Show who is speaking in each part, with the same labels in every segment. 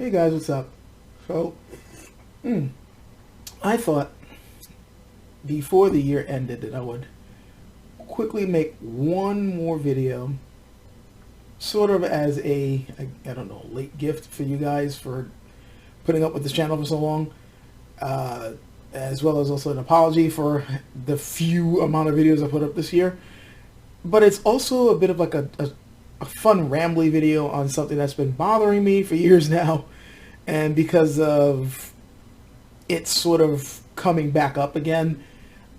Speaker 1: Hey guys, what's up? So, I thought before the year ended that I would quickly make one more video, sort of as I don't know, late gift for you guys for putting up with this channel for so long, as well as also an apology for the few amount of videos I put up this year. But it's also a bit of like a fun rambly video on something that's been bothering me for years now, and because of it's sort of coming back up again,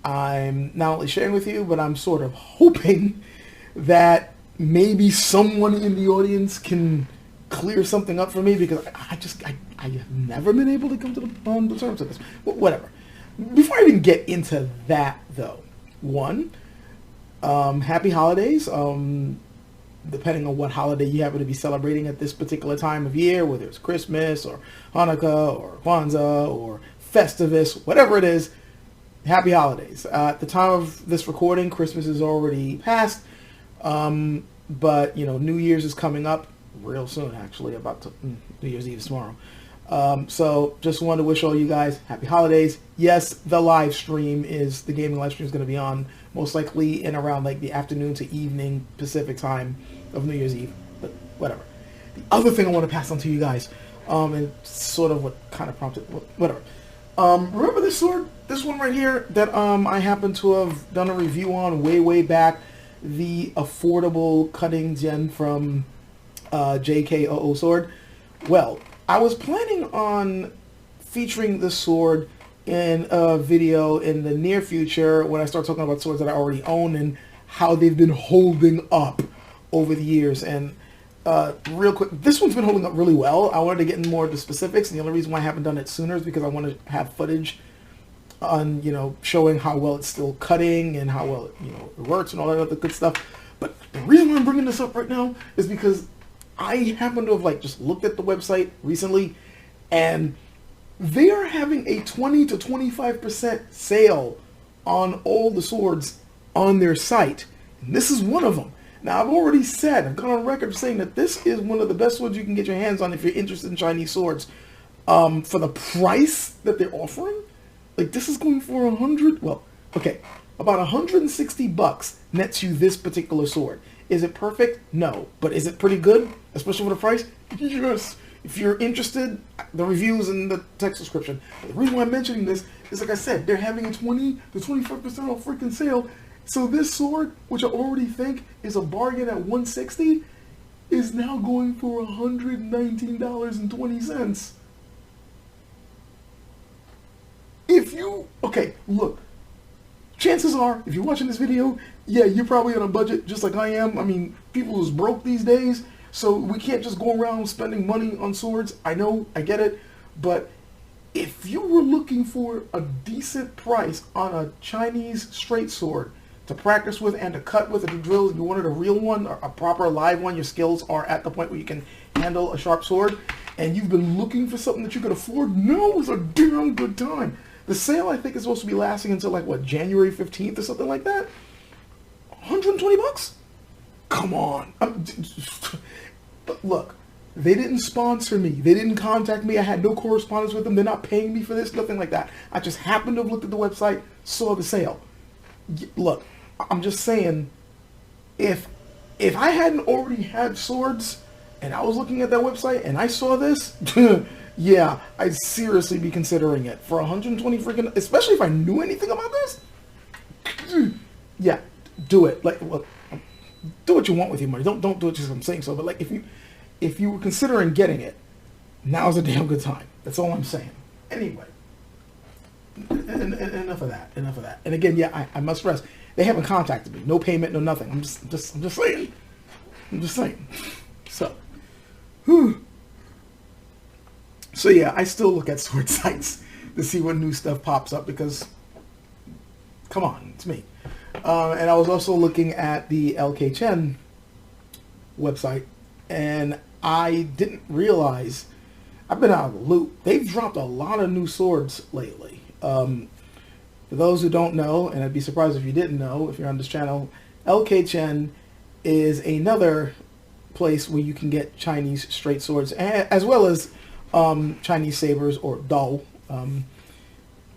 Speaker 1: I'm not only sharing with you, but I'm sort of hoping that maybe someone in the audience can clear something up for me, because I have never been able to come to the terms of this. But whatever. Before I even get into that, though, happy holidays. Depending on what holiday you happen to be celebrating at this particular time of year, whether it's Christmas or Hanukkah or Kwanzaa or Festivus, whatever it is, happy holidays. At the time of this recording, Christmas is already passed, but you know, New Year's is coming up real soon. Actually, New Year's Eve is tomorrow. So just wanted to wish all you guys happy holidays. Yes, the live stream the gaming live stream is going to be on most likely in around like the afternoon to evening Pacific time of New Year's Eve, but whatever. The other thing I want to pass on to you guys, and sort of what kind of prompted, whatever. Remember this sword, this one right here that I happen to have done a review on way back, the affordable cutting Jian from JKOO sword? Well, I was planning on featuring this sword in a video in the near future when I start talking about swords that I already own and how they've been holding up over the years. And real quick, this one's been holding up really well. I wanted to get in more of the specifics, and the only reason why I haven't done it sooner is because I want to have footage on, you know, showing how well it's still cutting and how well it works and all that other good stuff. But the reason why I'm bringing this up right now is because I happen to have just looked at the website recently, and they are having a 20 to 25% sale on all the swords on their site. And this is one of them. Now, I've already said, I've gone on record saying that this is one of the best swords you can get your hands on if you're interested in Chinese swords. For the price that they're offering, this is going for about 160 bucks nets you this particular sword. Is it perfect? No. But is it pretty good? Especially for the price? Yes. If you're interested, the review's in the text description. But the reason why I'm mentioning this is, like I said, they're having a 20 to 25% off freaking sale. So this sword, which I already think is a bargain at $160, is now going for $119.20. Look, chances are, if you're watching this video, yeah, you're probably on a budget just like I am. I mean, people is broke these days, so we can't just go around spending money on swords. I know, I get it, but if you were looking for a decent price on a Chinese straight sword to practice with and to cut with and to drill, and you wanted a real one, or a proper live one, your skills are at the point where you can handle a sharp sword, and you've been looking for something that you could afford, now is a damn good time. The sale, I think, is supposed to be lasting until January 15th or something like that. 120 bucks? Come on. But look, they didn't sponsor me. They didn't contact me. I had no correspondence with them. They're not paying me for this, nothing like that. I just happened to have looked at the website, saw the sale. Look, I'm just saying, if I hadn't already had swords and I was looking at that website and I saw this, yeah, I'd seriously be considering it for 120 freaking, especially if I knew anything about this. Yeah, do it. Look, do what you want with your money. Don't do it just because I'm saying so. But if you were considering getting it, now's a damn good time. That's all I'm saying. Anyway, enough of that. And again, yeah, I must stress, they haven't contacted me. No payment, no nothing. I'm just saying. So, So yeah, I still look at sword sites to see what new stuff pops up because, come on, it's me. And I was also looking at the LK Chen website, and I didn't realize, I've been out of the loop. They've dropped a lot of new swords lately. For those who don't know, and I'd be surprised if you didn't know, if you're on this channel, LK Chen is another place where you can get Chinese straight swords, as well as Chinese sabers, or Dao.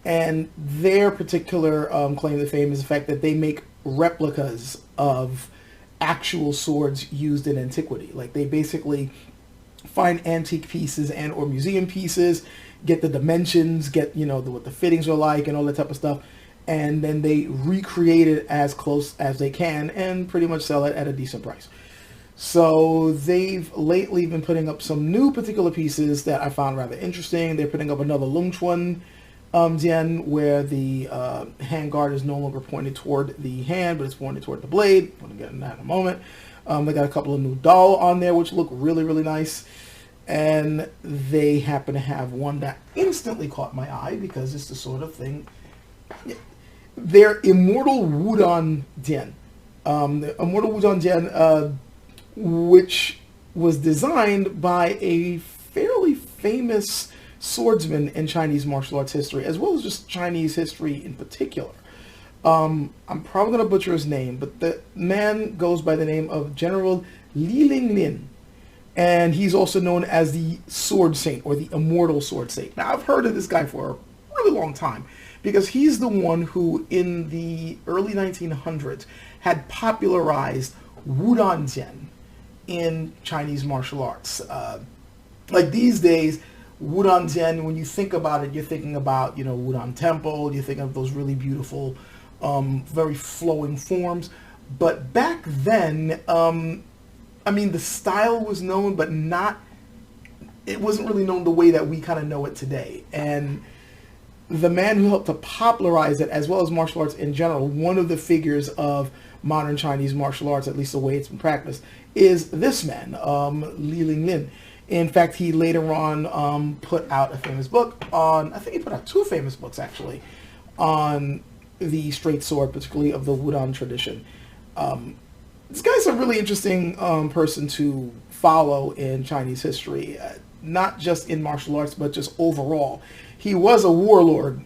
Speaker 1: And their particular claim to fame is the fact that they make replicas of actual swords used in antiquity. Like, they basically find antique pieces and or museum pieces, get the dimensions, get, you know, what the fittings are like and all that type of stuff, and then they recreate it as close as they can and pretty much sell it at a decent price. So they've lately been putting up some new particular pieces that I found rather interesting. They're putting up another Lungchuan Jian, where the handguard is no longer pointed toward the hand, but it's pointed toward the blade. I'm going to get into that in a moment. They got a couple of new Dao on there, which look really, really nice. And they happen to have one that instantly caught my eye because it's the sort of thing. They're Immortal Wudang Jian. The Immortal Wudang Jian, which was designed by a fairly famous swordsman in Chinese martial arts history, as well as just Chinese history in particular. I'm probably going to butcher his name, but the man goes by the name of General Li Ling Lin. And he's also known as the Sword Saint, or the Immortal Sword Saint. Now, I've heard of this guy for a really long time, because he's the one who, in the early 1900s, had popularized Wudang Jian in Chinese martial arts. Like these days, Wudang Jian, when you think about it, you're thinking about, you know, Wudang Temple, you think of those really beautiful, very flowing forms. But back then, I mean, the style was known, but it wasn't really known the way that we kind of know it today. And the man who helped to popularize it, as well as martial arts in general, one of the figures of modern Chinese martial arts, at least the way it's been practiced, is this man, Li Ling Lin. In fact, he later on put out a famous book on, I think he put out two famous books actually, on the straight sword, particularly of the Wudang tradition. This guy's a really interesting person to follow in Chinese history, not just in martial arts, but just overall. He was a warlord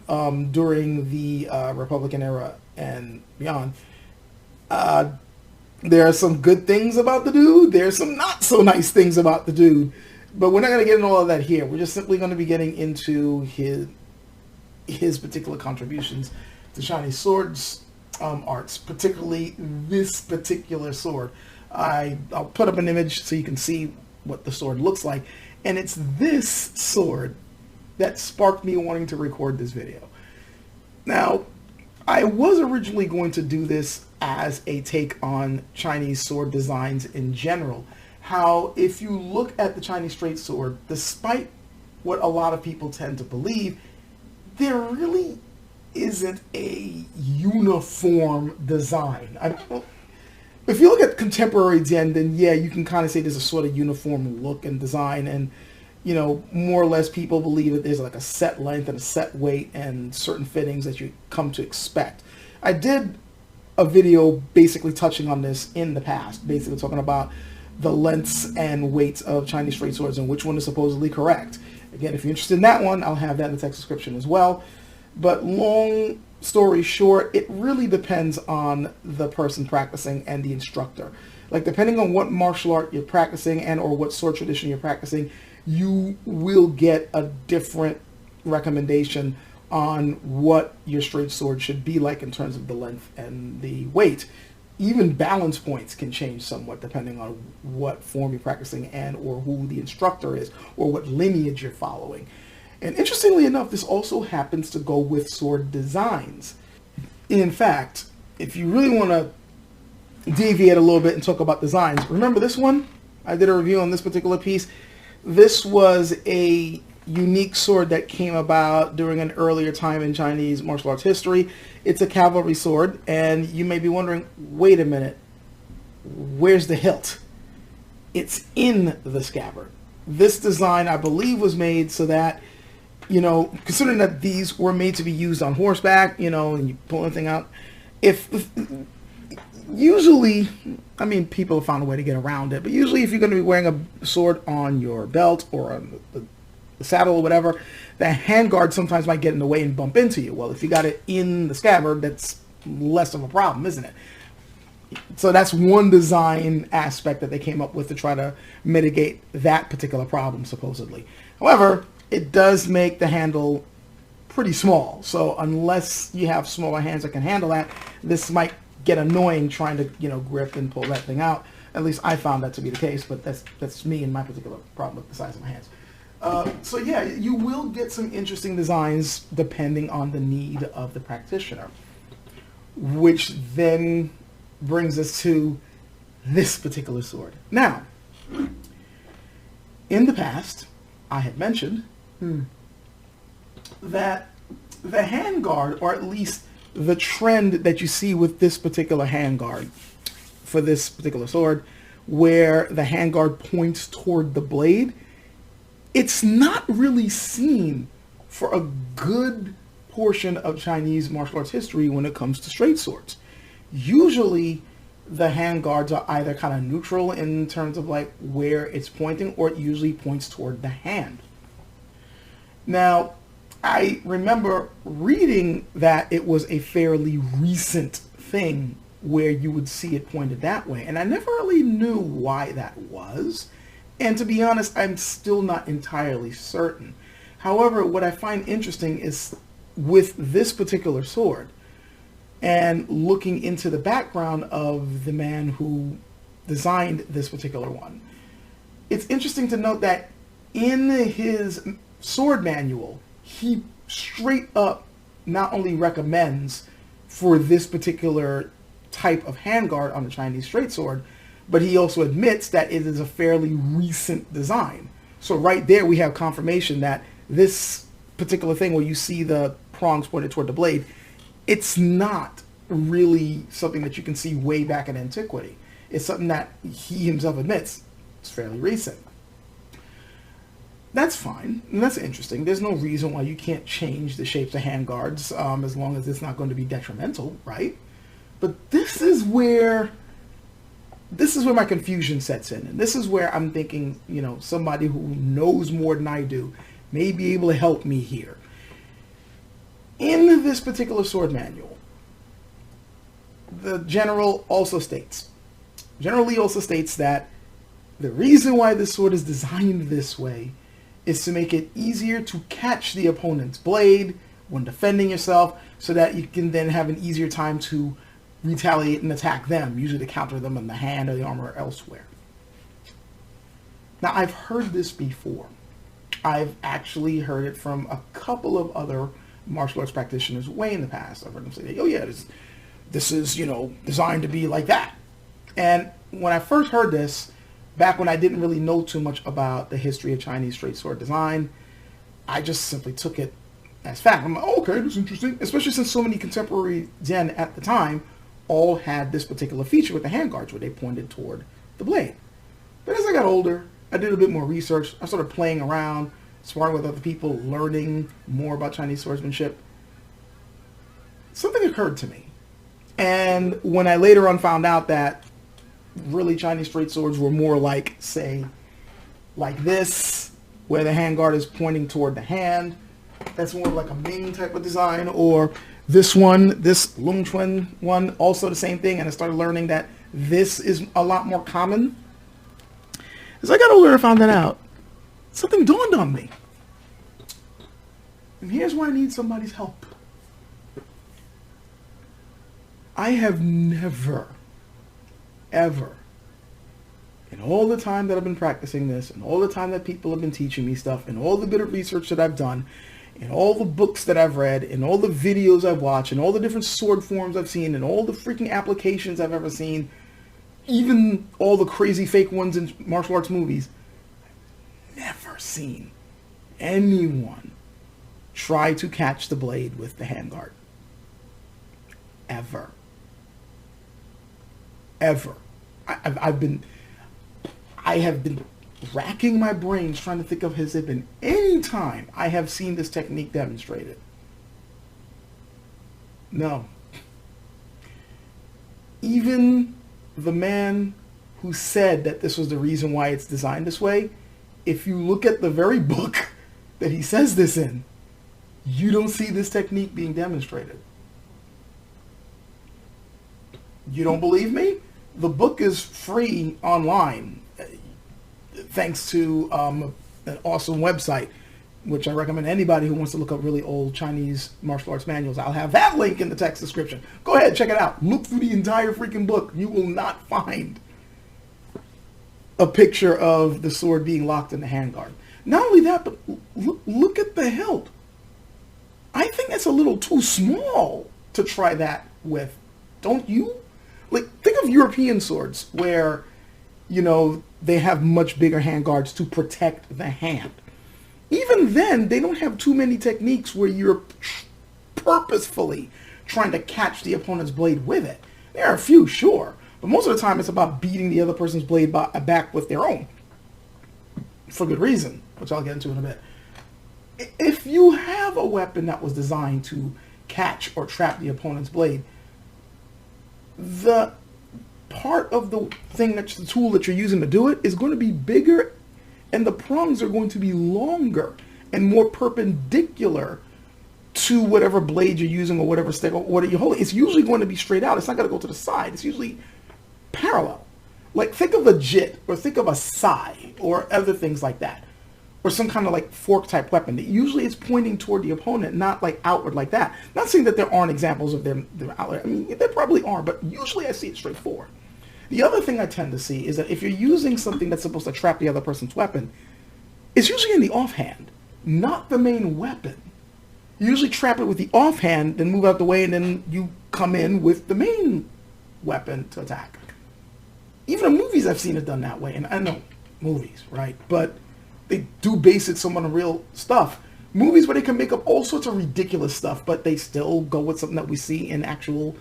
Speaker 1: during the Republican era and beyond. There are some good things about the dude. There's some not so nice things about the dude. But we're not going to get into all of that here. We're just simply going to be getting into his particular contributions to Chinese swords arts, particularly this particular sword. I'll put up an image so you can see what the sword looks like. And it's this sword that sparked me wanting to record this video. Now, I was originally going to do this as a take on Chinese sword designs in general. How, if you look at the Chinese straight sword, despite what a lot of people tend to believe, there really isn't a uniform design. If you look at contemporary Jian, then yeah, you can kind of say there's a sort of uniform look and design, and you know, more or less people believe that there's like a set length and a set weight and certain fittings that you come to expect. I did a video basically touching on this in the past, basically talking about the lengths and weights of Chinese straight swords and which one is supposedly correct. Again, if you're interested in that one, I'll have that in the text description as well. But long story short, it really depends on the person practicing and the instructor. Like, depending on what martial art you're practicing and or what sword tradition you're practicing, you will get a different recommendation on what your straight sword should be like in terms of the length and the weight. Even balance points can change somewhat depending on what form you're practicing and or who the instructor is or what lineage you're following. And interestingly enough, this also happens to go with sword designs. In fact, if you really want to deviate a little bit and talk about designs, remember this one? I did a review on this particular piece. This was a unique sword that came about during an earlier time in Chinese martial arts history. It's a cavalry sword, and you may be wondering, wait a minute, where's the hilt? It's in the scabbard. This design, I believe, was made so that, you know, considering that these were made to be used on horseback, you know, and you pull anything out, usually, I mean, people have found a way to get around it, but usually if you're going to be wearing a sword on your belt or on the saddle or whatever, the handguard sometimes might get in the way and bump into you. Well, if you got it in the scabbard, that's less of a problem, isn't it? So that's one design aspect that they came up with to try to mitigate that particular problem, supposedly. However, it does make the handle pretty small. So unless you have smaller hands that can handle that, this might get annoying trying to, grip and pull that thing out. At least I found that to be the case, but that's me and my particular problem with the size of my hands. So yeah, you will get some interesting designs depending on the need of the practitioner, which then brings us to this particular sword. Now, in the past, I had mentioned that the handguard, or at least the trend that you see with this particular handguard for this particular sword, where the handguard points toward the blade, it's not really seen for a good portion of Chinese martial arts history when it comes to straight swords. Usually the handguards are either kind of neutral in terms of like where it's pointing, or it usually points toward the hand. Now, I remember reading that it was a fairly recent thing where you would see it pointed that way, and I never really knew why that was. And to be honest, I'm still not entirely certain. However, what I find interesting is with this particular sword, and looking into the background of the man who designed this particular one, it's interesting to note that in his sword manual, he straight up not only recommends for this particular type of handguard on the Chinese straight sword, but he also admits that it is a fairly recent design. So right there we have confirmation that this particular thing where you see the prongs pointed toward the blade, it's not really something that you can see way back in antiquity. It's something that he himself admits is fairly recent. That's fine, and that's interesting. There's no reason why you can't change the shapes of handguards as long as it's not going to be detrimental, right? But this is where my confusion sets in, and this is where I'm thinking, somebody who knows more than I do may be able to help me here. In this particular sword manual, the General Li also states that the reason why this sword is designed this way is to make it easier to catch the opponent's blade when defending yourself, so that you can then have an easier time to retaliate and attack them, usually to counter them in the hand or the arm or elsewhere. Now, I've heard this before. I've actually heard it from a couple of other martial arts practitioners way in the past. I've heard them say, oh yeah, this is, designed to be like that. And when I first heard this, back when I didn't really know too much about the history of Chinese straight sword design, I just simply took it as fact. I'm like, oh, okay, that's interesting. Especially since so many contemporary Jian at the time all had this particular feature with the handguards where they pointed toward the blade. But as I got older, I did a bit more research. I started playing around, sparring with other people, learning more about Chinese swordsmanship. Something occurred to me. And when I later on found out that really Chinese straight swords were more like, say, like this, where the handguard is pointing toward the hand, that's more like a Ming type of design, or this one, this Lung Chuan one, also the same thing, and I started learning that this is a lot more common. As I got older and found that out, something dawned on me. And here's why I need somebody's help. I have never, ever, in all the time that I've been practicing this, and all the time that people have been teaching me stuff, and all the bit of research that I've done, and all the books that I've read, and all the videos I've watched, and all the different sword forms I've seen, and all the freaking applications I've ever seen, even all the crazy fake ones in martial arts movies, I've never seen anyone try to catch the blade with the handguard. Ever. Ever. I have been racking my brains trying to think of has there been any time I have seen this technique demonstrated. No. Even the man who said that this was the reason why it's designed this way, if you look at the very book that he says this in, you don't see this technique being demonstrated. You don't believe me? The book is free online, thanks to an awesome website, which I recommend anybody who wants to look up really old Chinese martial arts manuals. I'll have that link in the text description. Go ahead, check it out. Look through the entire freaking book. You will not find a picture of the sword being locked in the handguard. Not only that, but look at the hilt. I think that's a little too small to try that with. Don't you? Like, think of European swords where, you know, they have much bigger handguards to protect the hand. Even then, they don't have too many techniques where you're purposefully trying to catch the opponent's blade with it. There are a few, sure, but most of the time it's about beating the other person's blade back with their own. For good reason, which I'll get into in a bit. If you have a weapon that was designed to catch or trap the opponent's blade, the part of the thing that's the tool that you're using to do it is going to be bigger, and the prongs are going to be longer and more perpendicular to whatever blade you're using or whatever stick or what you're holding. It's usually going to be straight out. It's not going to go to the side. It's usually parallel. Like, think of a jit or think of a sai or other things like that, or some kind of like fork type weapon that usually is pointing toward the opponent, not like outward like that. Not saying that there aren't examples of them outward. I mean, there probably are, but usually I see it straight forward. The other thing I tend to see is that if you're using something that's supposed to trap the other person's weapon, it's usually in the offhand, not the main weapon. You usually trap it with the offhand, then move out the way, and then you come in with the main weapon to attack. Even in movies I've seen it done that way, and I know movies, right? But they do base it some on the real stuff. Movies where they can make up all sorts of ridiculous stuff, but they still go with something that we see in actual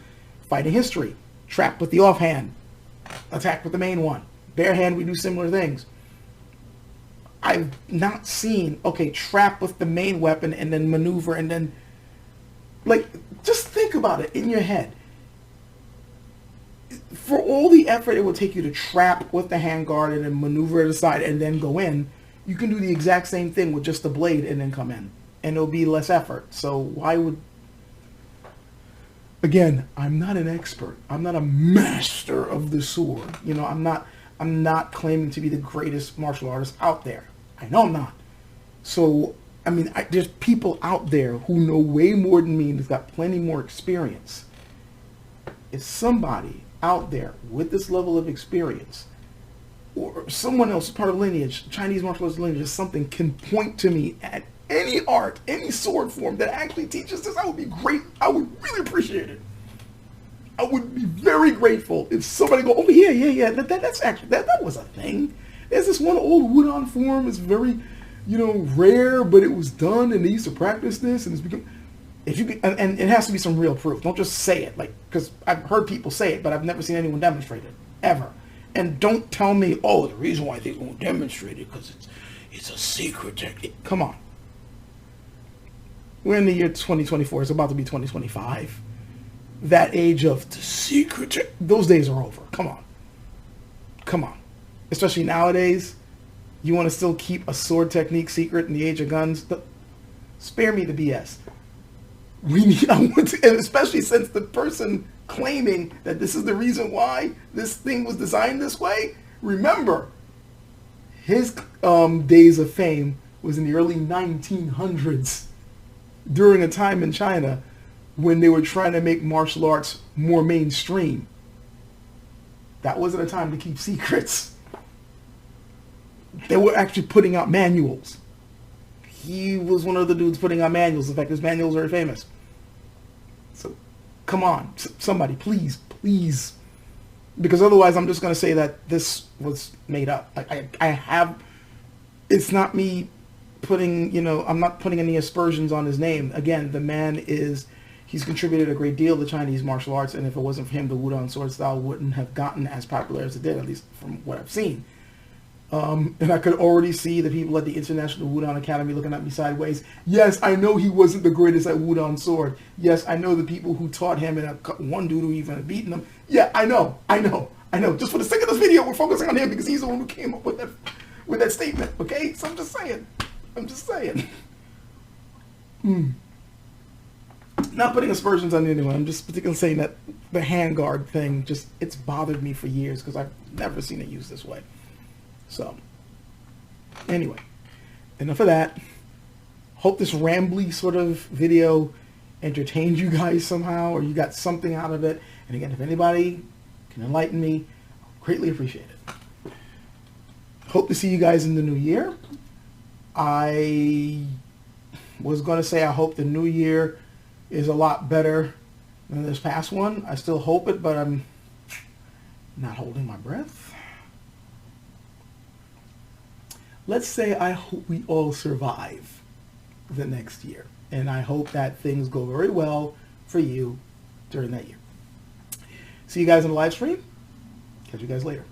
Speaker 1: fighting history. Trap with the offhand, attack with the main one. Bare hand, we do similar things. I've not seen, okay, trap with the main weapon and then maneuver and then, like, just think about it in your head. For all the effort it will take you to trap with the handguard and then maneuver it aside and then go in, you can do the exact same thing with just the blade and then come in. And it'll be less effort. So why would... Again, I'm not an expert. I'm not a master of the sword. You know, I'm not claiming to be the greatest martial artist out there. I know I'm not. So, I mean, there's people out there who know way more than me and has got plenty more experience. If somebody out there with this level of experience, or someone else part of lineage, Chinese martial arts lineage, or something, can point to me at any art, any sword form that actually teaches this, I would be great. I would really appreciate it. I would be very grateful if somebody go, oh yeah, that's actually, that was a thing. There's this one old Wudang form, it's very, you know, rare, but it was done and they used to practice this and it's become, if you can, and it has to be some real proof. Don't just say it, like, because I've heard people say it, but I've never seen anyone demonstrate it, ever. And don't tell me, oh, the reason why they won't demonstrate it because it's a secret technique. Come on. We're in the year 2024. It's about to be 2025. That age of the secret, those days are over. Come on. Come on. Especially nowadays, you want to still keep a sword technique secret in the age of guns? Spare me the BS. And especially since the person claiming that this is the reason why this thing was designed this way, remember, his days of fame was in the early 1900s, during a time in China when they were trying to make martial arts more mainstream. That wasn't a time to keep secrets. They were actually putting out manuals. He was one of the dudes putting out manuals. In fact, his manuals are very famous. So, come on, somebody, please. Because otherwise I'm just going to say that this was made up. I have, it's not me putting, you know, I'm not putting any aspersions on his name. Again, the man he's contributed a great deal to Chinese martial arts, and if it wasn't for him, the Wudang Sword style wouldn't have gotten as popular as it did, at least from what I've seen. And I could already see the people at the International Wudang Academy looking at me sideways. Yes, I know he wasn't the greatest at Wudang Sword. Yes, I know the people who taught him, and one dude who even had beaten him. Yeah, I know. Just for the sake of this video, we're focusing on him because he's the one who came up with that statement. Okay, so I'm just saying. Not putting aspersions on anyone. I'm just particularly saying that the handguard thing, it's bothered me for years because I've never seen it used this way. So, anyway, enough of that. Hope this rambly sort of video entertained you guys somehow, or you got something out of it. And again, if anybody can enlighten me, I'll greatly appreciate it. Hope to see you guys in the new year. I was going to say I hope the new year is a lot better than this past one. I still hope it, but I'm not holding my breath. Let's say I hope we all survive the next year. And I hope that things go very well for you during that year. See you guys in the live stream. Catch you guys later.